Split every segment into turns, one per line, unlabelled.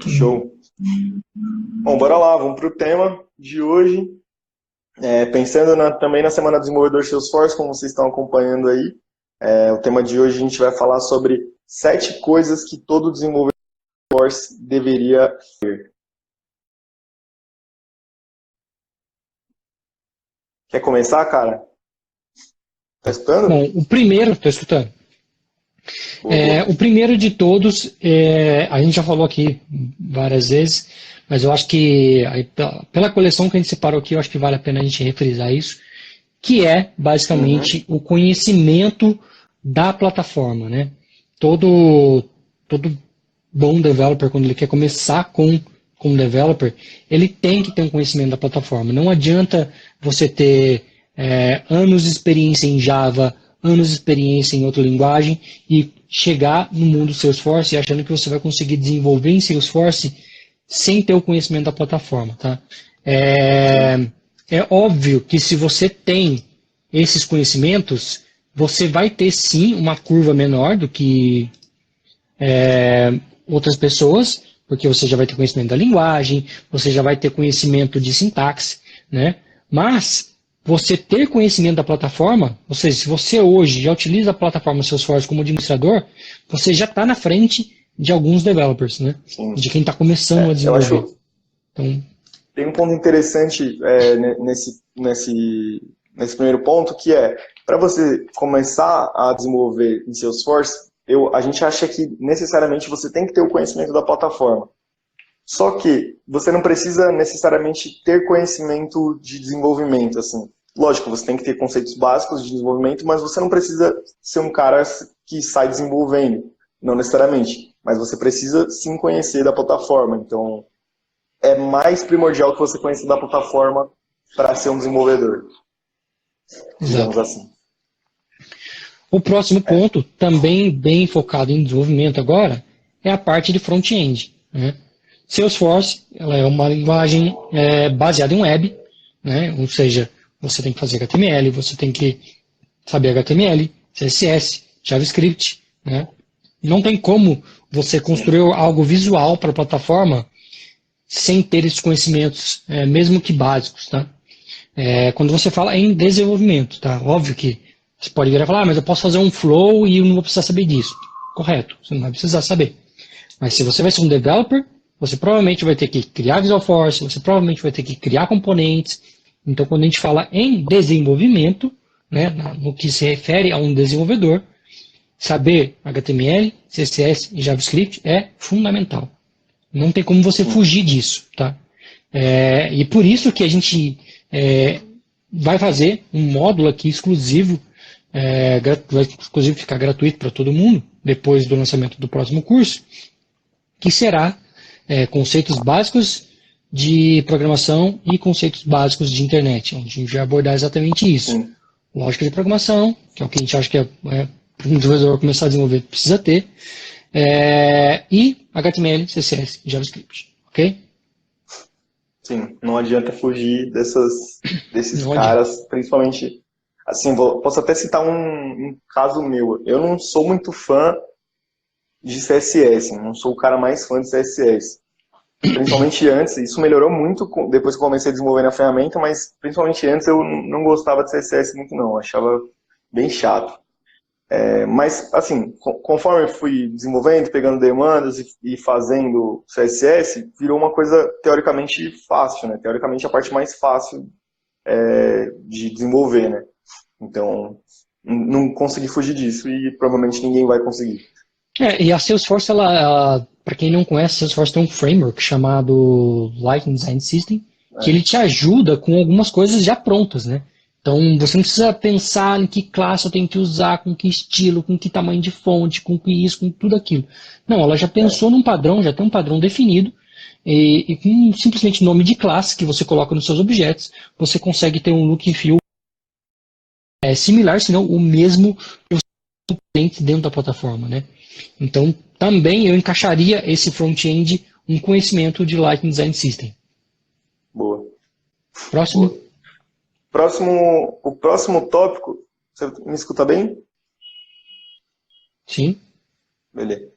Show. Bom, bora lá, vamos para o tema de hoje. Pensando também na Semana do Desenvolvedor Salesforce, como vocês estão acompanhando aí, o tema de hoje a gente vai falar sobre 7 coisas que todo desenvolvedor Salesforce deveria ter. Quer começar, cara? Tá escutando?
Bom, o primeiro, estou escutando. O primeiro de todos, a gente já falou aqui várias vezes, mas eu acho que, pela coleção que a gente separou aqui, eu acho que vale a pena a gente refrisar isso, que é, basicamente, o conhecimento da plataforma, né? Todo bom developer, quando ele quer começar com developer, ele tem que ter um conhecimento da plataforma. Não adianta você ter anos de experiência em Java, anos de experiência em outra linguagem e chegar no mundo Salesforce achando que você vai conseguir desenvolver em Salesforce sem ter o conhecimento da plataforma. Tá? É óbvio que se você tem esses conhecimentos, você vai ter sim uma curva menor do que outras pessoas, porque você já vai ter conhecimento da linguagem, você já vai ter conhecimento de sintaxe, né? Mas você ter conhecimento da plataforma, ou seja, se você hoje já utiliza a plataforma Salesforce como administrador, você já está na frente de alguns developers, né?
Sim.
De quem está começando a desenvolver.
Eu acho
então,
tem um ponto interessante nesse primeiro ponto, que é, para você começar a desenvolver em Salesforce, a gente acha que necessariamente você tem que ter o conhecimento da plataforma. Só que você não precisa necessariamente ter conhecimento de desenvolvimento, assim. Lógico, você tem que ter conceitos básicos de desenvolvimento, mas você não precisa ser um cara que sai desenvolvendo, não necessariamente. Mas você precisa sim conhecer da plataforma. Então, é mais primordial que você conheça da plataforma para ser um desenvolvedor. Digamos assim.
O próximo ponto, também bem focado em desenvolvimento agora, é a parte de front-end, né? Salesforce, ela é uma linguagem baseada em web, né? Ou seja, você tem que fazer HTML, você tem que saber HTML, CSS, JavaScript, né? Não tem como você construir algo visual para a plataforma sem ter esses conhecimentos, mesmo que básicos, tá? Quando você fala em desenvolvimento, tá? Óbvio que você pode virar e falar, mas eu posso fazer um flow e eu não vou precisar saber disso. Correto, você não vai precisar saber. Mas se você vai ser um developer, você provavelmente vai ter que criar Visual Force, você provavelmente vai ter que criar componentes. Então, quando a gente fala em desenvolvimento, né, no que se refere a um desenvolvedor, saber HTML, CSS e JavaScript é fundamental. Não tem como você fugir disso. Tá? E por isso que a gente vai fazer um módulo aqui exclusivo, vai inclusive ficar gratuito para todo mundo, depois do lançamento do próximo curso, que será conceitos básicos de programação e conceitos básicos de internet, onde a gente vai abordar exatamente isso.
Sim.
Lógica de programação, que é o que a gente acha que para um desenvolvedor começar a desenvolver precisa ter, e HTML, CSS e JavaScript, ok?
Sim, não adianta fugir desses
Não
caras, principalmente, assim, posso até citar um caso meu. Eu não sou muito fã de CSS, não sou o cara mais fã de CSS. Principalmente antes, isso melhorou muito depois que eu comecei a desenvolver na ferramenta, mas principalmente antes eu não gostava de CSS muito não, achava bem chato. Mas, assim, conforme eu fui desenvolvendo, pegando demandas e fazendo CSS, virou uma coisa teoricamente fácil, né? Teoricamente a parte mais fácil de desenvolver, né? Então, não consegui fugir disso e provavelmente ninguém vai conseguir.
E a Salesforce, para quem não conhece, a Salesforce tem um framework chamado Lightning Design System, que ele te ajuda com algumas coisas já prontas, né? Então, você não precisa pensar em que classe eu tenho que usar, com que estilo, com que tamanho de fonte, com que isso, com tudo aquilo. Não, ela já pensou num padrão, já tem um padrão definido, e com simplesmente nome de classe que você coloca nos seus objetos, você consegue ter um look and feel similar, se não o mesmo que você tem dentro da plataforma, né? Então, também eu encaixaria esse front-end um conhecimento de Lightning Design System.
Boa.
Próximo.
O próximo tópico, você me escuta bem?
Sim.
Beleza.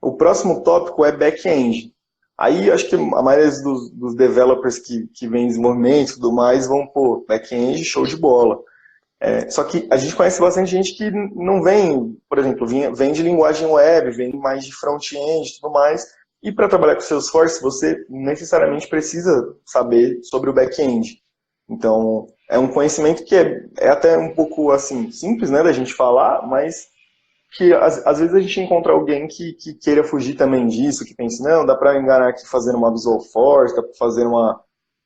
O próximo tópico é back-end. Aí acho que a maioria dos developers que vem em desenvolvimento e tudo mais vão, pô, back-end, show de bola. Só que a gente conhece bastante gente que não vem, por exemplo, vem de linguagem web, vem mais de front-end e tudo mais. E para trabalhar com Salesforce, você necessariamente precisa saber sobre o back-end. Então, é um conhecimento que é até um pouco assim simples, né, da gente falar, mas que às vezes a gente encontra alguém que queira fugir também disso, que pense, não, dá para enganar aqui fazendo uma Visual Force, dá para fazer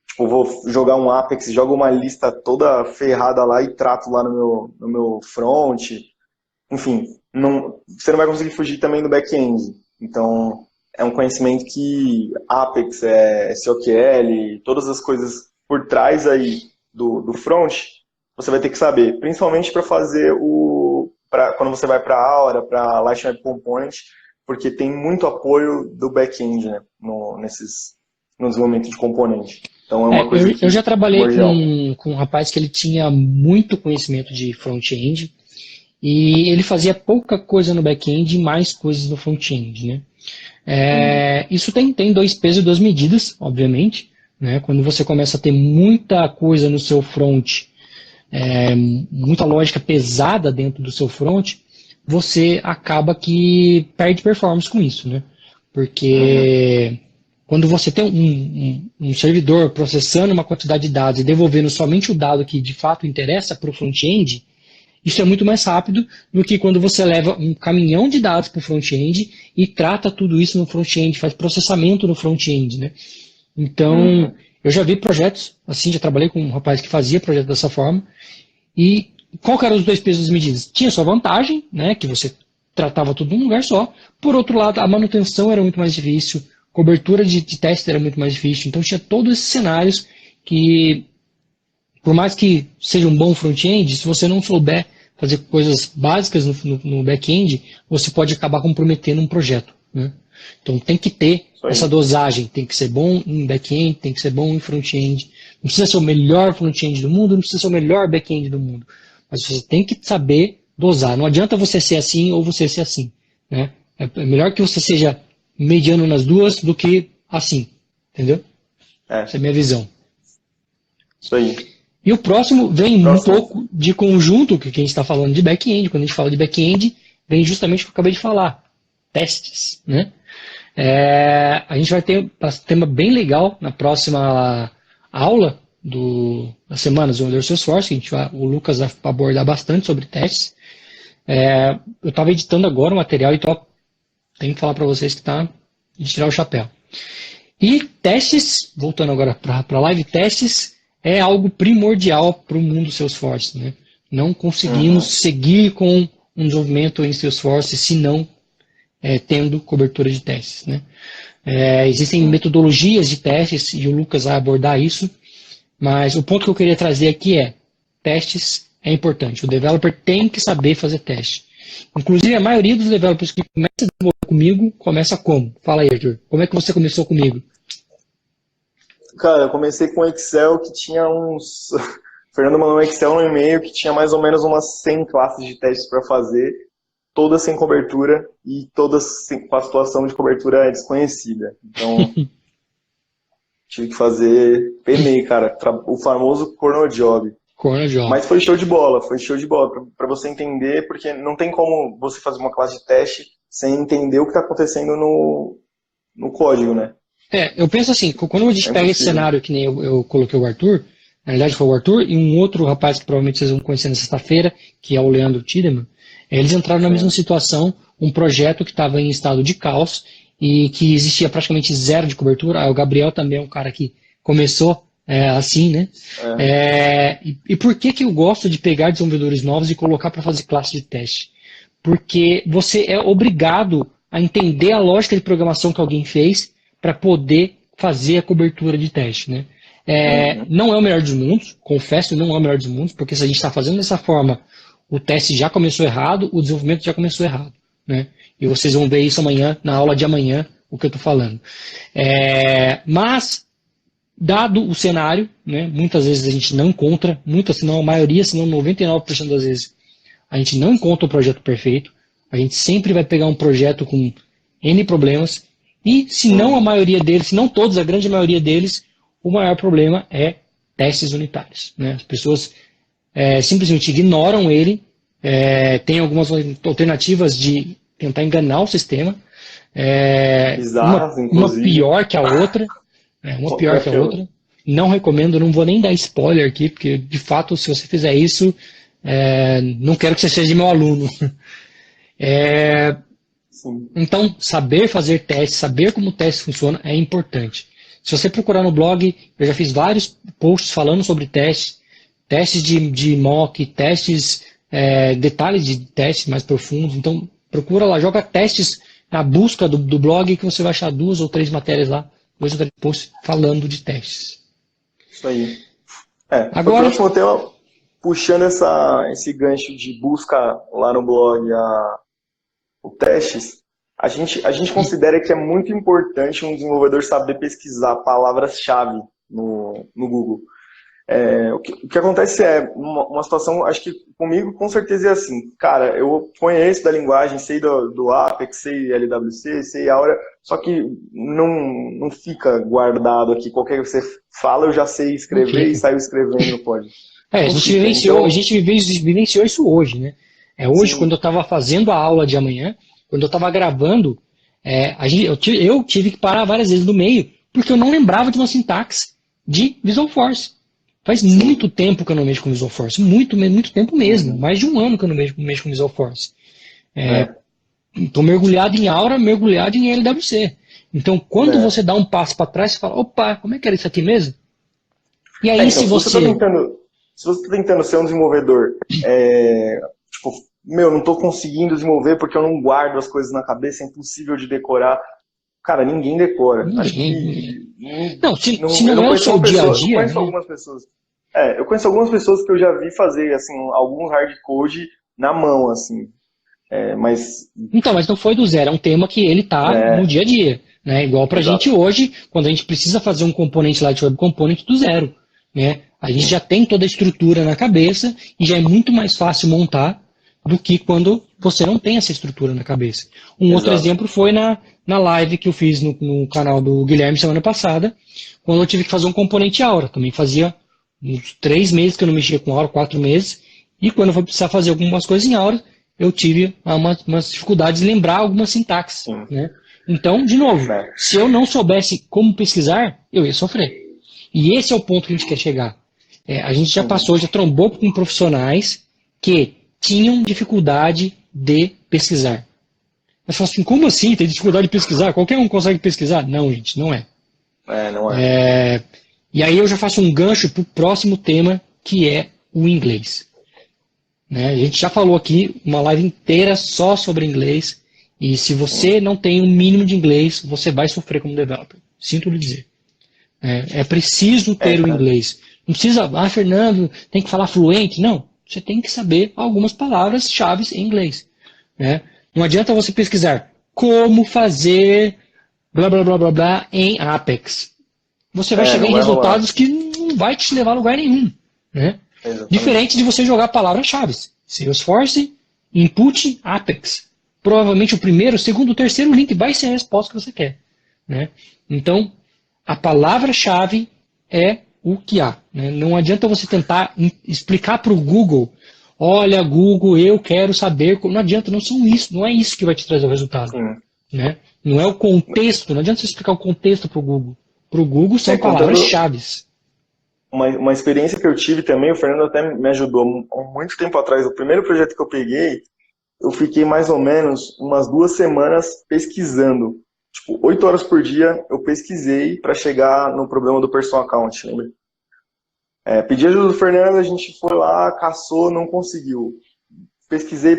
tipo, vou jogar um Apex, jogo uma lista toda ferrada lá e trato lá no meu front. Enfim, você não vai conseguir fugir também do back-end. Então, é um conhecimento que Apex, SOQL, todas as coisas por trás aí do front, você vai ter que saber, principalmente para fazer quando você vai para Aura, para Lightning Web Component, porque tem muito apoio do back-end, né, no desenvolvimento de componente. Então é uma coisa
eu já trabalhei com um rapaz que ele tinha muito conhecimento de front-end e ele fazia pouca coisa no back-end e mais coisas no front-end, né? Isso tem dois pesos e duas medidas, obviamente, né? Quando você começa a ter muita coisa no seu front, muita lógica pesada dentro do seu front, você acaba que perde performance com isso, né? Porque quando você tem um servidor processando uma quantidade de dados e devolvendo somente o dado que de fato interessa para o front-end, isso é muito mais rápido do que quando você leva um caminhão de dados para o front-end e trata tudo isso no front-end, faz processamento no front-end, né? Então, eu já vi projetos assim, já trabalhei com um rapaz que fazia projeto dessa forma. E qual que eram os dois pesos e medidas? Tinha sua vantagem, né, que você tratava tudo num lugar só. Por outro lado, a manutenção era muito mais difícil, cobertura de teste era muito mais difícil. Então tinha todos esses cenários que, por mais que seja um bom front-end, se você não souber fazer coisas básicas no back-end, você pode acabar comprometendo um projeto, né? Então tem que ter essa dosagem, tem que ser bom em back-end, tem que ser bom em front-end. Não precisa ser o melhor front-end do mundo, não precisa ser o melhor back-end do mundo. Mas você tem que saber dosar. Não adianta você ser assim ou você ser assim, né? É melhor que você seja mediano nas duas do que assim, entendeu? Essa é a minha visão.
Isso aí.
E o próximo vem um pouco de conjunto, que a gente está falando de back-end. Quando a gente fala de back-end, vem justamente o que eu acabei de falar. Testes, né? A gente vai ter um tema bem legal na próxima aula das semanas do Salesforce, que o Lucas vai abordar bastante sobre testes. Eu estava editando agora o material e tenho que falar para vocês que está de tirar o chapéu. E testes, voltando agora para a live, testes é algo primordial para o mundo Salesforce, né? Não conseguimos seguir com um desenvolvimento em Salesforce se não tendo cobertura de testes, né? Existem metodologias de testes e o Lucas vai abordar isso, mas o ponto que eu queria trazer aqui testes é importante. O developer tem que saber fazer teste. Inclusive, a maioria dos developers que começam a desenvolver comigo, começa como? Fala aí, Arthur. Como é que você começou comigo?
Cara, eu comecei com Excel que tinha uns... Fernando mandou um Excel no e-mail que tinha mais ou menos umas 100 classes de testes para fazer, todas sem cobertura e todas com a situação de cobertura desconhecida. Então, tive que penei, cara, o famoso corno job. Mas foi show de bola para você entender, porque não tem como você fazer uma classe de teste sem entender o que está acontecendo no código, né?
Eu penso assim, quando a gente pega esse cenário que nem eu coloquei o Arthur, na verdade foi o Arthur e um outro rapaz que provavelmente vocês vão conhecer na sexta-feira, que é o Leandro Tiedemann, eles entraram na mesma situação, um projeto que estava em estado de caos e que existia praticamente zero de cobertura. O Gabriel também é um cara que começou assim, né? E por que eu gosto de pegar desenvolvedores novos e colocar para fazer classe de teste? Porque você é obrigado a entender a lógica de programação que alguém fez para poder fazer a cobertura de teste, né? Não é o melhor dos mundos, confesso, não é o melhor dos mundos, porque se a gente está fazendo dessa forma, o teste já começou errado, o desenvolvimento já começou errado, né? E vocês vão ver isso amanhã, na aula de amanhã, o que eu estou falando. Mas, dado o cenário, né, muitas vezes a gente não encontra, senão a maioria, senão 99% das vezes, a gente não encontra o projeto perfeito, a gente sempre vai pegar um projeto com N problemas, E se não a maioria deles, se não todos, a grande maioria deles, o maior problema é testes unitários, né? As pessoas simplesmente ignoram ele, tem algumas alternativas de tentar enganar o sistema,
Bizarras,
uma
inclusive.
pior que a outra, uma pior que a outra. Não recomendo, não vou nem dar spoiler aqui, porque de fato, se você fizer isso, não quero que você seja meu aluno. Então, saber fazer testes, saber como o teste funciona é importante. Se você procurar no blog, eu já fiz vários posts falando sobre testes, testes de mock, testes, detalhes de testes mais profundos. Então, procura lá, joga testes na busca do blog que você vai achar 2 ou 3 matérias lá, 2 ou 3 posts falando de testes.
Isso aí.
Agora,
o próximo tema, puxando esse gancho de busca lá no blog, o testes, a gente considera que é muito importante um desenvolvedor saber pesquisar palavras-chave no Google. O que acontece é uma situação, acho que comigo com certeza é assim, cara, eu conheço da linguagem, sei do Apex, sei LWC, sei Aura, só que não fica guardado aqui, qualquer que você fala eu já sei escrever e saio escrevendo no código.
A gente vivenciou isso hoje, né? Hoje, quando eu estava fazendo a aula de amanhã, quando eu estava gravando, eu tive que parar várias vezes no meio, porque eu não lembrava de uma sintaxe de Visual Force. Faz muito tempo que eu não mexo com Visual Force, muito tempo mesmo, mais de um ano que eu não mexo com Visual Force. Estou mergulhado em Aura, mergulhado em LWC. Então, quando você dá um passo para trás, você fala, opa, como é que era isso aqui mesmo? E aí,
se você está tentando ser um desenvolvedor, não estou conseguindo desenvolver porque eu não guardo as coisas na cabeça, é impossível de decorar. Cara, ninguém decora. Acho que
se não é o seu dia a dia...
Eu conheço algumas pessoas. Eu conheço algumas pessoas que eu já vi fazer assim, alguns hardcode na mão, assim. Mas
não foi do zero, é um tema que ele está no dia a dia. Né? Igual para a gente hoje, quando a gente precisa fazer um componente Light Web Component do zero. Né? A gente já tem toda a estrutura na cabeça e já é muito mais fácil montar do que quando você não tem essa estrutura na cabeça. Outro exemplo foi na live que eu fiz no canal do Guilherme semana passada, quando eu tive que fazer um componente Aura. Também fazia uns 3 meses que eu não mexia com Aura, 4 meses, e quando eu vou precisar fazer algumas coisas em Aura, eu tive umas dificuldades de lembrar algumas sintaxes. Né? Então, de novo, se eu não soubesse como pesquisar, eu ia sofrer. E esse é o ponto que a gente quer chegar. A gente já já trombou com profissionais que tinham dificuldade de pesquisar. Mas fala assim, como assim? Tem dificuldade de pesquisar? Qualquer um consegue pesquisar? Não, gente, não é.
Não é.
E aí eu já faço um gancho para o próximo tema, que é o inglês. Né? A gente já falou aqui uma live inteira só sobre inglês, e se você não tem um mínimo de inglês, você vai sofrer como developer. Sinto lhe dizer. É preciso ter o inglês. Não precisa, Fernando, tem que falar fluente. Não, você tem que saber algumas palavras-chave em inglês. Né? Não adianta você pesquisar como fazer blá blá blá blá blá em Apex. Você vai chegar em resultados que não vai te levar a lugar nenhum. Né? Diferente de você jogar palavras-chave. Salesforce, input, Apex. Provavelmente o primeiro, o segundo, o terceiro link vai ser a resposta que você quer. Né? Então, a palavra-chave é o que há. Né? Não adianta você tentar explicar para o Google, olha, Google, eu quero saber. Não adianta, não é isso que vai te trazer o resultado. Né? Não é o contexto, não adianta você explicar o contexto para o Google. Para o Google são palavras-chave.
Uma experiência que eu tive também, o Fernando até me ajudou há muito tempo atrás. O primeiro projeto que eu peguei, eu fiquei mais ou menos umas 2 semanas pesquisando. 8 horas por dia eu pesquisei para chegar no problema do personal account, lembra? Pedi ajuda do Fernando, a gente foi lá, caçou, não conseguiu. Pesquisei,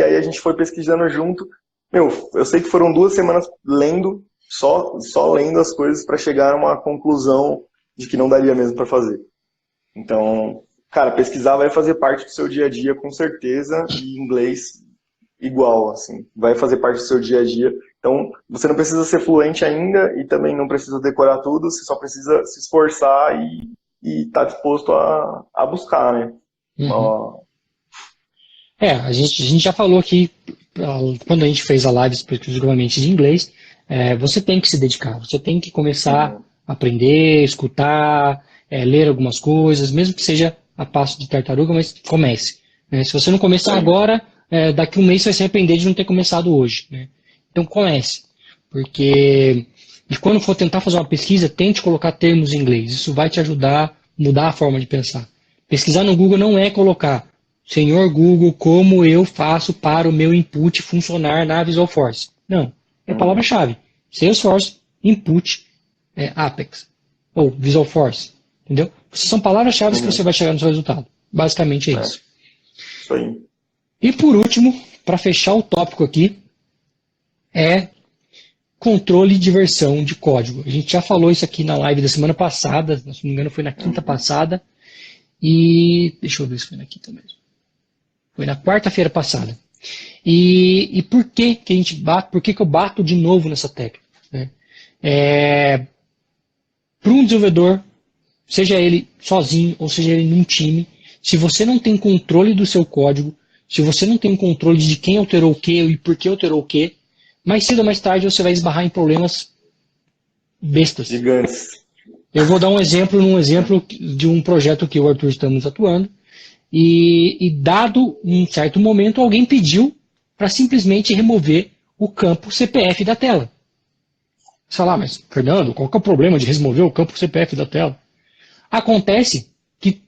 aí a gente foi pesquisando junto. Eu sei que foram 2 semanas lendo, só lendo as coisas para chegar a uma conclusão de que não daria mesmo para fazer. Então, cara, pesquisar vai fazer parte do seu dia a dia com certeza, e inglês igual, assim, vai fazer parte do seu dia a dia. Então, você não precisa ser fluente ainda e também não precisa decorar tudo, você só precisa se esforçar e estar disposto a buscar, né?
A gente já falou aqui, quando a gente fez a live exclusivamente de inglês, você tem que se dedicar, você tem que começar a aprender, escutar, ler algumas coisas, mesmo que seja a passo de tartaruga, mas comece. Né? Se você não começar agora, daqui a um mês você vai se arrepender de não ter começado hoje. Né? Então comece, porque e quando for tentar fazer uma pesquisa, tente colocar termos em inglês, isso vai te ajudar a mudar a forma de pensar. Pesquisar no Google não é colocar Senhor Google, como eu faço para o meu input funcionar na Visual Force? Não. É a palavra-chave. Salesforce, input, Apex. Ou Visual Force. Entendeu? São palavras-chave que você vai chegar no seu resultado. Basicamente é isso.
Isso aí.
E por último, para fechar o tópico aqui, é controle de versão de código. A gente já falou isso aqui na live da semana passada, se não me engano foi na quinta passada. E deixa eu ver se foi na quinta mesmo. Foi na quarta-feira passada. E por que a gente bate, por que eu bato de novo nessa tecla? Né? Para um desenvolvedor, seja ele sozinho ou seja ele num time, se você não tem controle do seu código, se você não tem controle de quem alterou o que e por que alterou o que, mais cedo ou mais tarde você vai esbarrar em problemas bestas.
Gigantes.
Eu vou dar um exemplo de um projeto que eu e o Arthur estamos atuando, e dado um certo momento, alguém pediu para simplesmente remover o campo CPF da tela. Você fala, mas Fernando, qual que é o problema de remover o campo CPF da tela? Acontece que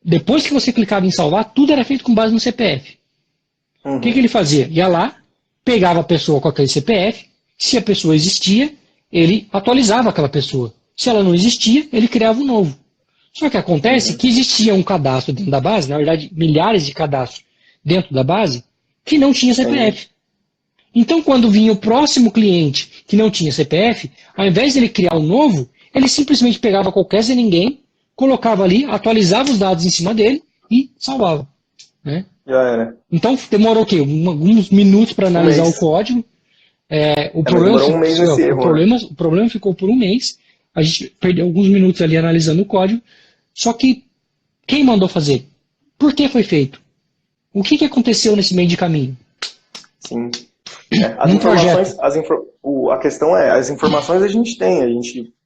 depois que você clicava em salvar, tudo era feito com base no CPF. O que ele fazia? Ia lá, pegava a pessoa com aquele CPF, se a pessoa existia, ele atualizava aquela pessoa. Se ela não existia, ele criava um novo. Só que acontece que existia um cadastro dentro da base, na verdade, milhares de cadastros dentro da base, que não tinha CPF. Então, quando vinha o próximo cliente que não tinha CPF, ao invés de ele criar um novo, ele simplesmente pegava qualquer Zé Ninguém, colocava ali, atualizava os dados em cima dele e salvava. Né?
Já era.
Então, demorou o quê? Alguns minutos para analisar o código. O problema ficou por um mês. A gente perdeu alguns minutos ali analisando o código. Só que quem mandou fazer? Por que foi feito? O que aconteceu nesse meio de caminho?
Sim. A questão é, as informações a gente tem,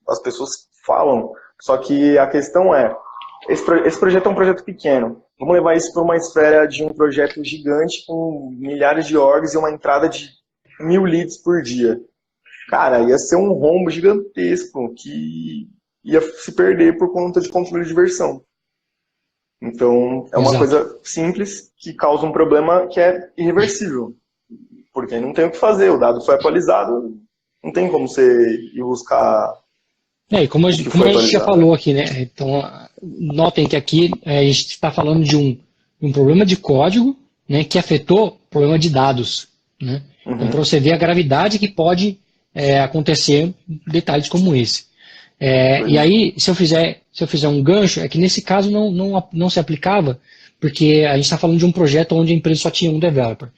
as pessoas falam, só que a questão é, esse projeto é um projeto pequeno. Vamos levar isso para uma esfera de um projeto gigante com milhares de orgs e uma entrada de 1000 leads por dia. Cara, ia ser um rombo gigantesco que ia se perder por conta de controle de versão. Então, é uma coisa simples que causa um problema que é irreversível. Porque não tem o que fazer, o dado foi atualizado, não tem como você ir buscar...
E como a gente já falou aqui, né? Então, notem que aqui a gente está falando de um problema de código, né, que afetou o problema de dados. Né? Então, para você ver a gravidade que pode acontecer detalhes como esse. E aí, se eu fizer um gancho, é que nesse caso não se aplicava, porque a gente está falando de um projeto onde a empresa só tinha um developer.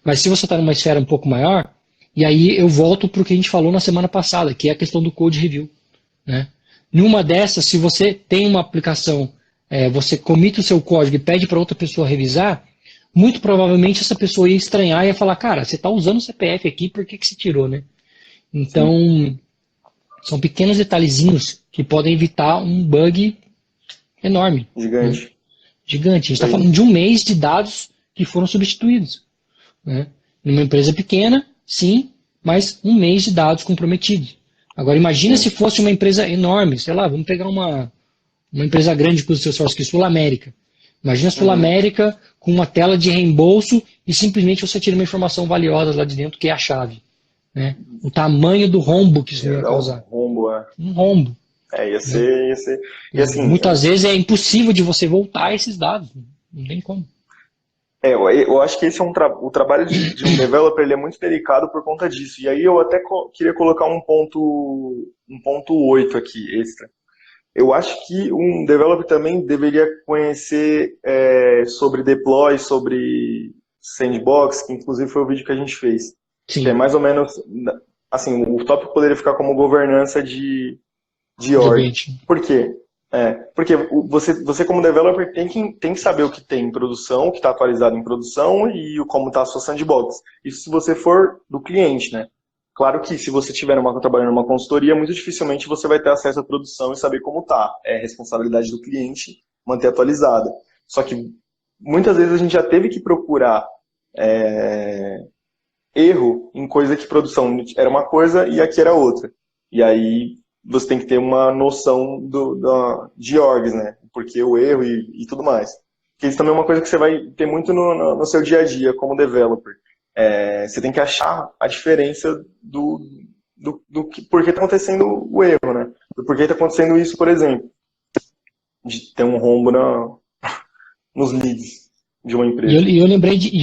Mas se você está numa esfera um pouco maior, e aí eu volto para o que a gente falou na semana passada, que é a questão do code review. Né? Numa dessas, se você tem uma aplicação, você comita o seu código e pede para outra pessoa revisar, muito provavelmente essa pessoa ia estranhar e ia falar, cara, você está usando o CPF aqui, por que você tirou? Né? Então, são pequenos detalhezinhos que podem evitar um bug enorme.
Gigante.
Né? Gigante. A gente está falando de um mês de dados que foram substituídos. Né? Numa empresa pequena, sim, mas um mês de dados comprometidos. Agora, imagina se fosse uma empresa enorme, sei lá, vamos pegar uma empresa grande com o Salesforce, que é Sul América. Imagina a Sul América com uma tela de reembolso e simplesmente você tira uma informação valiosa lá de dentro, que é a chave. Né? O tamanho do rombo que isso ia causar. Um rombo.
Ia ser. E assim,
muitas vezes é impossível de você voltar a esses dados. Não tem como.
Eu acho que esse é o trabalho de um developer, ele é muito delicado por conta disso. E aí eu até queria colocar um ponto 8 aqui, extra. Eu acho que um developer também deveria conhecer sobre deploy, sobre sandbox, que inclusive foi o vídeo que a gente fez.
Sim.
Que é mais ou menos, assim, o tópico poderia ficar como governança de org. Por quê? Porque você como developer tem que saber o que tem em produção, o que está atualizado em produção e como está a sua sandbox. Isso se você for do cliente, né? Claro que se você estiver trabalhando numa consultoria, muito dificilmente você vai ter acesso à produção e saber como está. É responsabilidade do cliente manter atualizada. Só que muitas vezes a gente já teve que procurar erro em coisa que produção era uma coisa e aqui era outra. E aí você tem que ter uma noção de orgs, né? Porque o erro e tudo mais. Porque isso também é uma coisa que você vai ter muito no seu dia a dia como developer. Você tem que achar a diferença do por que está acontecendo o erro, né? Do por que está acontecendo isso, por exemplo. De ter um rombo nos leads de uma empresa.
E eu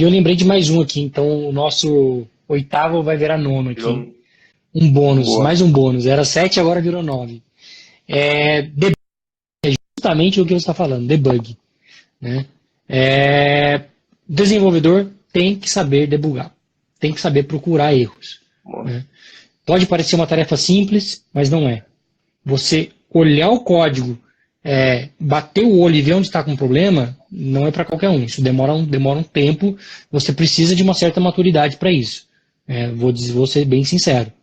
lembrei de mais um aqui, então o nosso oitavo vai virar nono aqui. Um bônus,
Boa.
mais um bônus. Era 7, agora virou 9. Debug é justamente o que você está falando, debug. Né? Desenvolvedor tem que saber debugar, tem que saber procurar erros. Né? Pode parecer uma tarefa simples, mas não é. Você olhar o código, bater o olho e ver onde está com o problema, não é para qualquer um. Isso demora um tempo, você precisa de uma certa maturidade para isso. Vou ser bem sincero.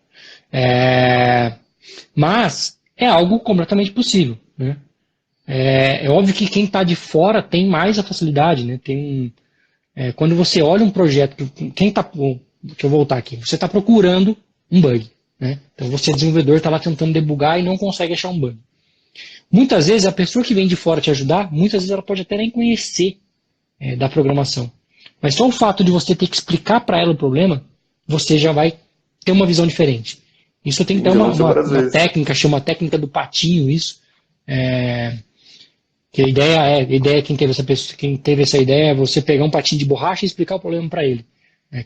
Mas é algo completamente possível. Né? É óbvio que quem está de fora tem mais a facilidade. Né? Quando você olha um projeto, deixa eu voltar aqui, você está procurando um bug. Né? Então você, desenvolvedor, está lá tentando debugar e não consegue achar um bug. Muitas vezes a pessoa que vem de fora te ajudar, muitas vezes ela pode até nem conhecer da programação. Mas só o fato de você ter que explicar para ela o problema, você já vai ter uma visão diferente. Isso tem que ter uma técnica, chama técnica do patinho, isso. Que a ideia quem teve essa ideia é você pegar um patinho de borracha e explicar o problema para ele.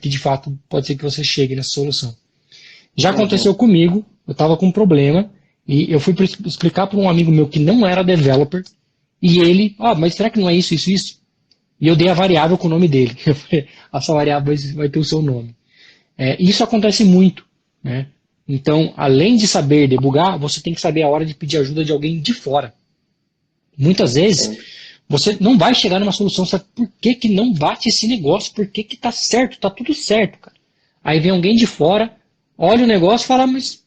Que de fato pode ser que você chegue nessa solução. Já aconteceu comigo, eu estava com um problema, e eu fui explicar para um amigo meu que não era developer, e ele, mas será que não é isso, isso, isso? E eu dei a variável com o nome dele. Eu falei, essa variável vai ter o seu nome. Isso acontece muito. Né? Então, além de saber debugar, você tem que saber a hora de pedir ajuda de alguém de fora. Muitas vezes, você não vai chegar numa solução, sabe por que não bate esse negócio? Por que tá certo? Tá tudo certo, cara. Aí vem alguém de fora, olha o negócio e fala, mas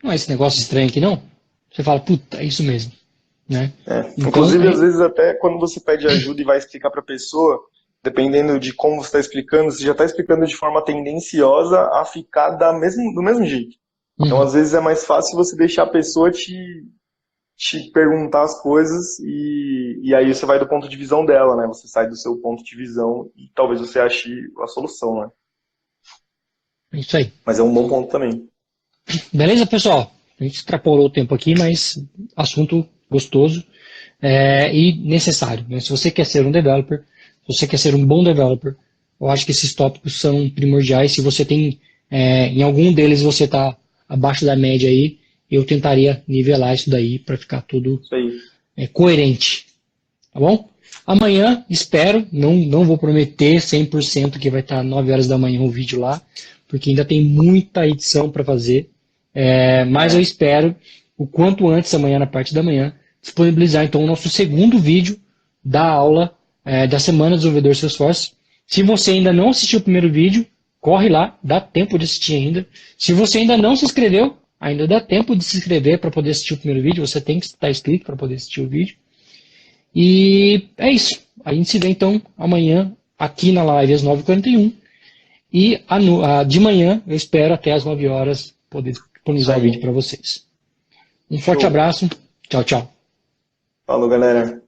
não é esse negócio estranho aqui, não? Você fala, puta, é isso mesmo. Né?
Então, inclusive, às vezes, até quando você pede ajuda e vai explicar para a pessoa, dependendo de como você está explicando, você já está explicando de forma tendenciosa a ficar do mesmo jeito. Então, às vezes, é mais fácil você deixar a pessoa te perguntar as coisas e aí você vai do ponto de visão dela, né? Você sai do seu ponto de visão e talvez você ache a solução, né?
É isso aí.
Mas é um bom ponto também.
Beleza, pessoal? A gente extrapolou o tempo aqui, mas assunto gostoso e necessário. Né? Se você quer ser um developer, se você quer ser um bom developer, eu acho que esses tópicos são primordiais. Se você tem, em algum deles você está abaixo da média aí, eu tentaria nivelar isso daí para ficar tudo coerente. Tá bom? Amanhã, espero, não vou prometer 100% que vai estar 9 horas da manhã o vídeo lá, porque ainda tem muita edição para fazer. Mas eu espero, o quanto antes, amanhã, na parte da manhã, disponibilizar então o nosso segundo vídeo da aula da Semana do Desenvolvedor Salesforce. Se você ainda não assistiu o primeiro vídeo, corre lá, dá tempo de assistir ainda. Se você ainda não se inscreveu, ainda dá tempo de se inscrever para poder assistir o primeiro vídeo. Você tem que estar inscrito para poder assistir o vídeo. E é isso. A gente se vê então amanhã aqui na live às 9h41. E de manhã eu espero até às 9 horas poder disponibilizar o vídeo para vocês. Um forte abraço. Tchau, tchau.
Falou, galera.